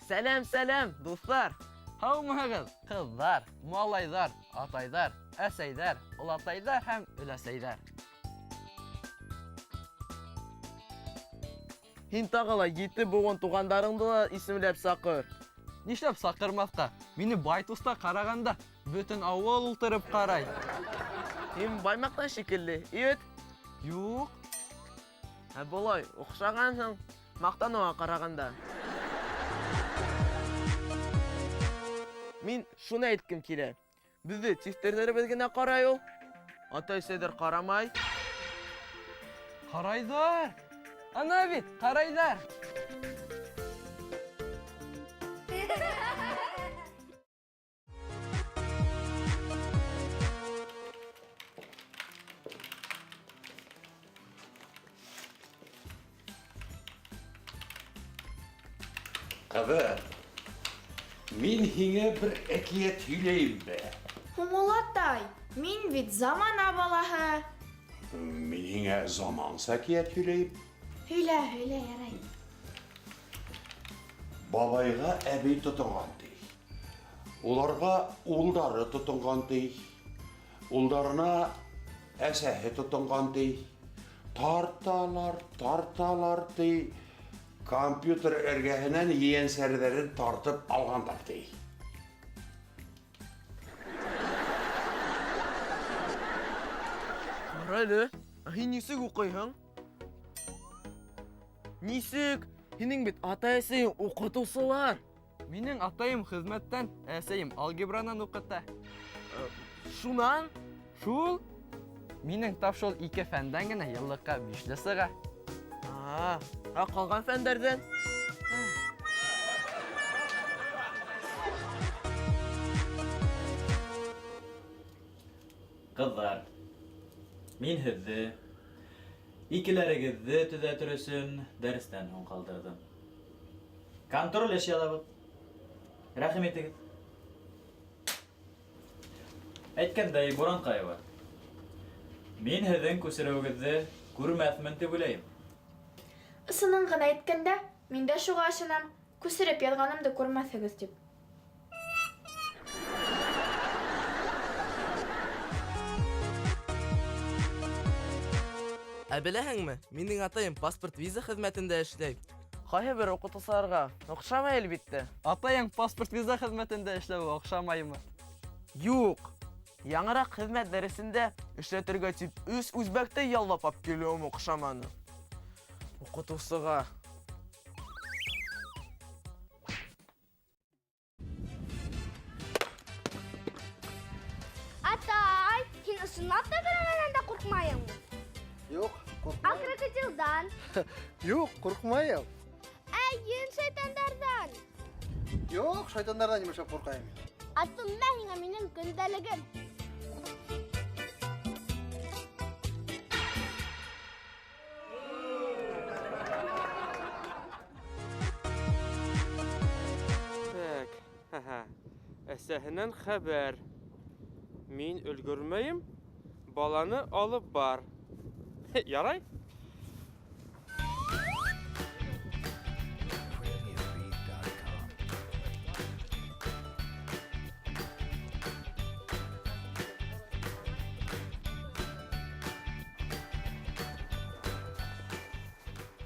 Сәлем, дуслар. Һаумыгыз, кызлар, малайдар, атайдар, әсәйдар, олатайдар һәм өләсәйдар. Һин тагыла 7 буын тугандарыңды да исемләп сакыр. Нишләп сакырмаска? Мине Байтуста караганда бөтен авыл ултырып карай. Һин Баймактан шикелле, ит? Юк. Болай, охшагансың, мактануга караганда. Мин шуны әйткем килә. Безне цистернеребез генә карай ул. Ата-әсәдер карамай. Карайдар. Ана бит, карайдар. Kızım, min hine bir ekiyet hüleyim be. Humulaтай, min bit zaman abalaha. Min hine zamansa ekiyet hüleyim. Hüle yaray. Babayga əbey tutungan dey. Onlarga uldarı tutungan dey. Uldarına əsəhi tutungan dey. Tartalar dey. Kompüter ergəhinin yeğensərlərini tartıp alğanlar dey. Карады, һин нисек укыйһың? Нисек? Һинең бит ата-әсәң укытучылар. Минең атайым хезмәттән, әсәем алгебранан укыта. Шунан? Шул? Минең тап шул 2 фәндән генә еллыкка 5 сыга. Калган фәндәрдән? Kızlar, min hızlı, ikilärigizdi tüzätir üçün dersten hoň kaldyrdım. Kontrol eşýalabız. Rahim etigiz. Ätkendeý boran kaýba. Min hızın kösiregizdi görmäsmin diýip bileýim. Isının gına etkende, min de şuga aşynam, kösürep ýazganymdy görmäsigiz dip. Беләһеңме? Минең атайым паспорт виза хезмәтендә эшләй. Кайһы бер укытучыларга охшамай әлбиттә. Атайың паспорт виза хезмәтендә эшләүе охшамаймы? Юк. Яңарак хезмәт дәресендә эшләтергә тип үзбәктә яллап ап килүем охшаманы. Укытучыга. Aтай, һин ысынлап та берәүнән дә куркмайыңмы? Юк, куркмайым. Крокодилдан, Юк, куркмайым. йөн шайтандардан. Юк, шайтандардан нимәшәп куркайым. Атымда һиңа минең көндәлегем. Әсәһеннән хәбәр. Мин өлгөрмәйем, баланы алып бар. Ярай?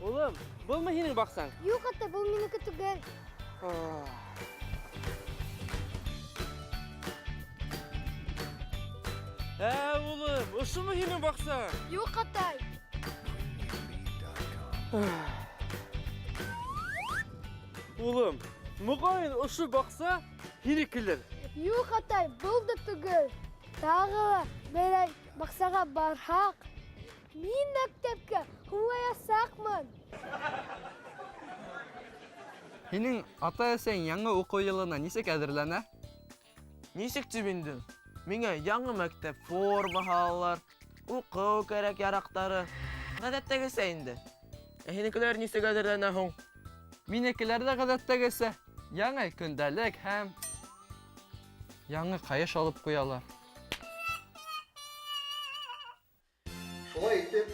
Улым, булмы һинең баксаң? Юк, ата, бу минеке түгел. Улым, ошымы һинең баксаң? Юк, атай. Улым, мөгаен ошы бакса, һинекелер. Юк, атай, бул да түгел. Тагы берәй баксага барһак, мин мәктәпкә һуңаясакмын. Һинең ата-әсәң яңа уку йылына нисек әзерләнә? Нисек дип инде? Миңа яңа мәктәп формалар, уку кирәк ярактары. Гадәттәгесә инде. Һинекеләр нисек әзерләнә һуң? Минекеләр дә гадәттәгесә, яңа көндәлек һәм яңа кайыш алып куялар. Шулай итеп,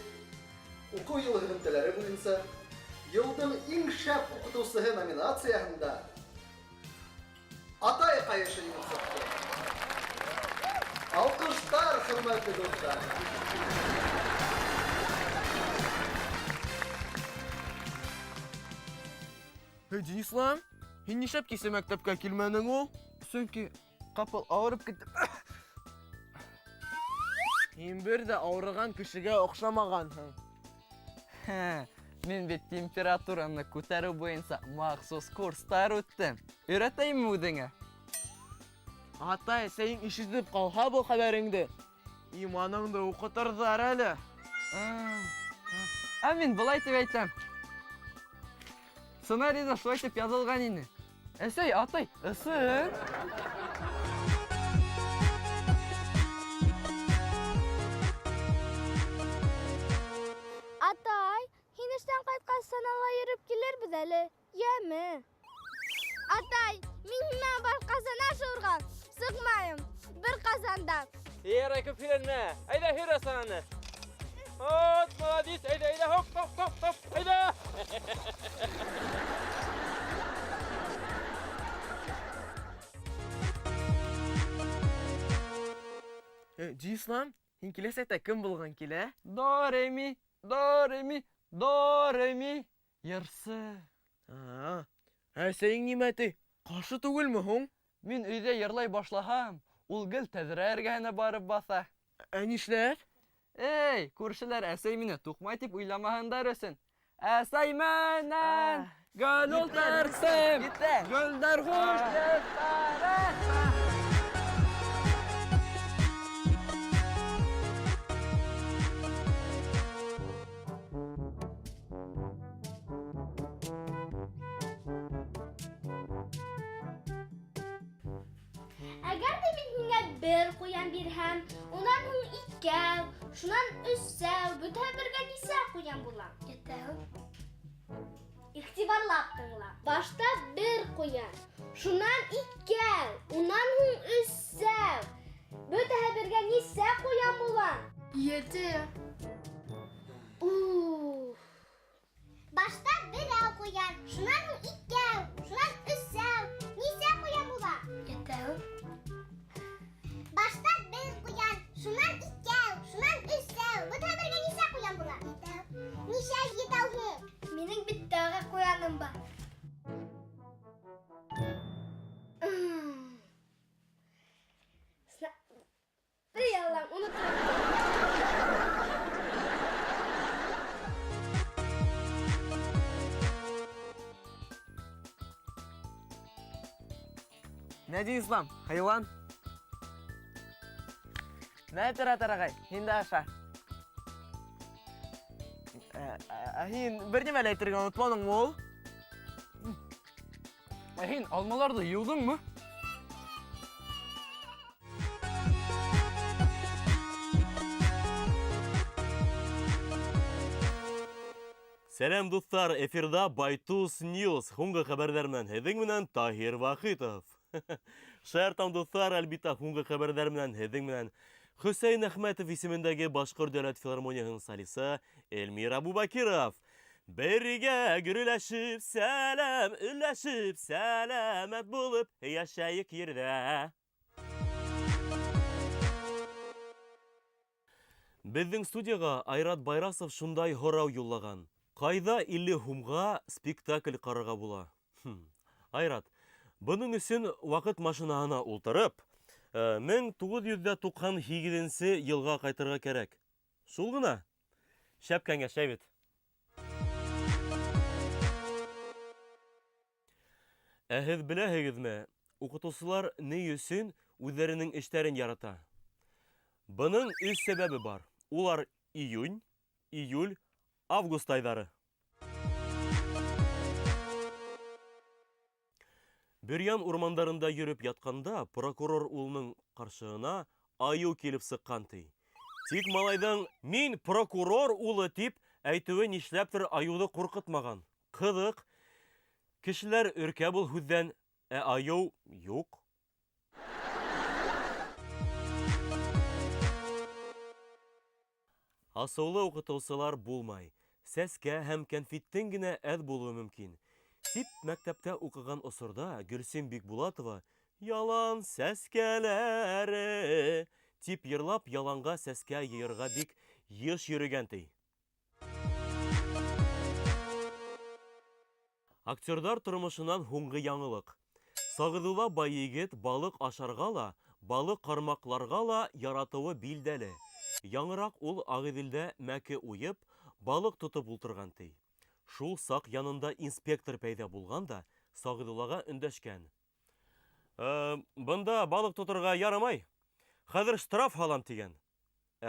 уку йылы һөҙөмтәләре буйынса, йылдың иң шәп уҡытыусыһы номинацияһында кайышыйын сықты. Алкыштар, hürmetli dostlar. Денислам, һин нишләп кисә мәктәпкә килмәдең ул? Чөнки капыл авырып киттем. Һин бер дә авырган кешегә охшамаганһың. Мин бит температурамны күтәрү буенча махсус курстар үттем. Өйрәтәйемме үзеңә? Ата-әсәең ишетеп калһа бу хәбәреңде, иманыңды укытырдар әле. Мин былай дип әйтәм. Сценарийда шулай дип язылган инде. Әсәй, атай, ысын. Атай, һин эштән кайткач санала йөреп килербез әле. Яме? Атай, мин һиннән башка сана шуырган. Сыкмайым. Бер казанда. Ярай, көпүләнмә. Әйдә, һүрә сананы. Вот, молодец. Әйдә, хоп, хоп, хоп, хоп. Әйдә. Денислам, һин киләсәктә кем булган килә? До, ре, ми, до, ре, ми, до, ре, ми. Йырсы. Әсәең нимәти? Каршы түгелме һуң? Мин өйдә йырлай башлаһам, ул гел тәҙрә эргәһенә барып баса. Ә нишләп? Эй, күршеләр әсәй мине туҡмай тип уйламаһындар өсөн. Әсәй менән гөл ултыртым, гөлдәр хуш яфрағы. Әгәр дә мин һиңә бер куян бирһәм, унан һуң икәү, шунан өсәү, бөтә бергә нисә куян була? Икәү. Игътибарлап тыңла. Башта бер куян, шунан икәү, унан һуң өсәү. Бөтә бергә нисә куян була? 7. Башта берәү куян, шунан һуң икәү, шунан өсәү. Нисә куян була? 7. Башта бер куян, шунан икәү, шунан өсәү. Бөтә бергә нисә куян була? 7. Нишә 7 һуң? Минең бит тагы куяным бар. Яллам, унутtum. Нә Денислам, хайван? Нә тирә-тирәгәй, һин дә аша. Һин бер нимә әйтергә онытмадыңмы ул? Һин алмаларды юдыңмы? Сәлам дуслар, эфирда Байтус Ньюс. Һуңгы хәбәрҙәр менән һеҙҙең менән Таһир Вахитов. Шаяртам дуслар, әлбиттә һуңгы хәбәрҙәр менән һеҙҙең менән Хөсәйен Әхмәтов исемендәге Башҡорт дәүләт филармонияһының солисы Эльмира Бубакиров. Бергә гөрләшеп, сәлам өләшеп, сәләмәт булып йәшәйек ерҙә. Беҙҙең студияға Айрат Байрасов шундай һорау юллаған. Ҡайҙа 50 һумға спектакль ҡарарға була? Айрат, бының өсөн ваҡыт машинаһына ултырып, 1998 йылға ҡайтырға кәрәк. Шул ғына? Шәп кәңәш бит. Ә һеҙ беләһегеҙме, уҡытыусылар ни өсөн үҙҙәренең эштәрен ярата? Бының 3 сәбәбе бар. Улар июнь, июль, август айҙары. Бөрьян урмандарында йөрөп ятҡанда, прокурор улының ҡаршыһына айыу килеп сыҡҡан ти. Тик малайҙың «мин прокурор улы» тип әйтеүе нишләптер айыуҙы ҡурҡытмаған. Ҡыҙыҡ, кешеләр өркә был һүҙҙән, ә айыу юҡ. Асыулы уҡытыусылар булмай. Сәскә һәм кәнфиттең генә әҙ булыуы мөмкин. Тип мәктәптә уҡыған осорда Гөлсем Бикбулатова Ялан сәскәләре, тип йырлап яланга сәскә йыйырга бик еш йөрегән ти. Актердар тормышынан һуңгы яңылык. Сагыдулла бай егет балык ашарга ла, балык кармакларга ла яратуы билдәле. Яңырак ул Агыйделдә мәке уеп, балык тотып ултырган ти. Шул сак янында инспектор пәйда булган да, Сагыдуллага өндәшкән. Бында балык тотырга ярамай. Хәзер штраф һалам тигән.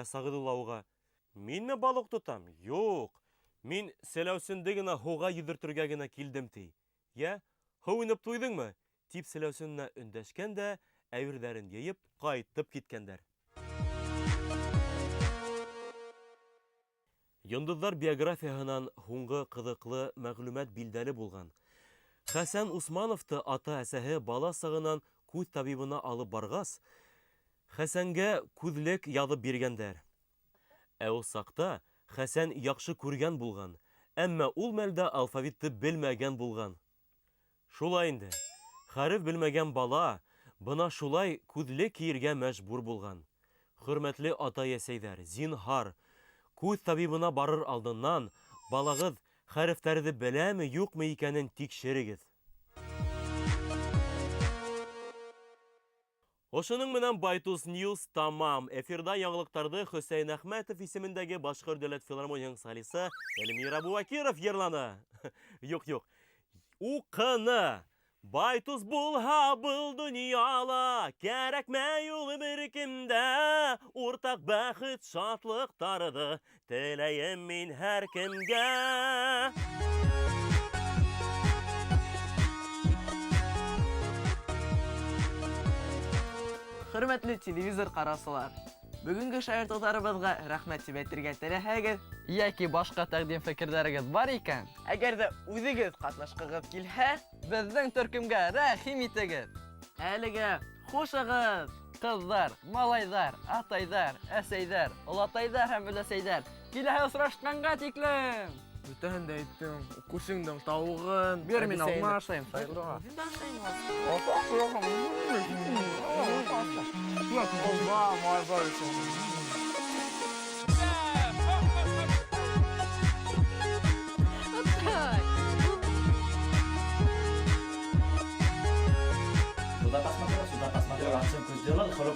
Сагыдулла уга: "Минме балык тотам? Юк. Мин Сәләүсенде генә һуга йөдертергә генә килдем ти. Я, һуйнып туйдыңмы?" Тип Сәләүсеннә өндәшкән дә, әйберләрен йыеп, кайтып киткәннәр. Йондызлар биографияһынан һуңгы кызыклы мәгълүмат билдәле булган. Хәсән Усмановты ата-әсәһе бала сагыннан күз табибына алып баргас, Хәсәнгә күзлек язып биргәндәр. Ул сакта Хәсән яхшы күргән булган, әмма ул мәлдә алфавитты белмәгән булган. Шулай инде. Хәреф белмәгән бала бына шулай күзлек киергә мәҗбүр булган. Хөрмәтле ата-әсәйләр, зинһар, күз табибына барыр алдыннан балагыз хәрефләрне беләме, юкмы икәнен тикшерегез. Ошының менән Байтус Ньюс тамам. Эфирда яңлыктарды Хөсәйн Әхмәтов исемендәге Башкорт дәүләт филармонияның солисты Эльмира Бувакиров йырланы. Юк. Укыны. Байтус булһа был дөньяла, кәрәкмәй ул беркемдә, уртак бәхет шатлыктарыды, теләем мин һәр кемгә. Хөрмәтле телевизор караусылар, бүгенге шаяртуларыбызга рәхмәт дип әйтергә теләһәгез, Яки башка тәкъдим фикерләрегез бар икән, әгәр дә үзегез катнашкыгыз килһә, безнең төркемгә рәхим итегез. әлегә хушыгыз. Кызлар, малайҙар, атайҙар, әсәйҙәр, олатайҙар һәм өләсәйҙәр, киләһе осрашканга тиклем. Бүтән дә әйттем, күршеңдең тавыгын Бер мин алмашайым, сайрыга. Sudah pas makan, langsung kerja lah, kalau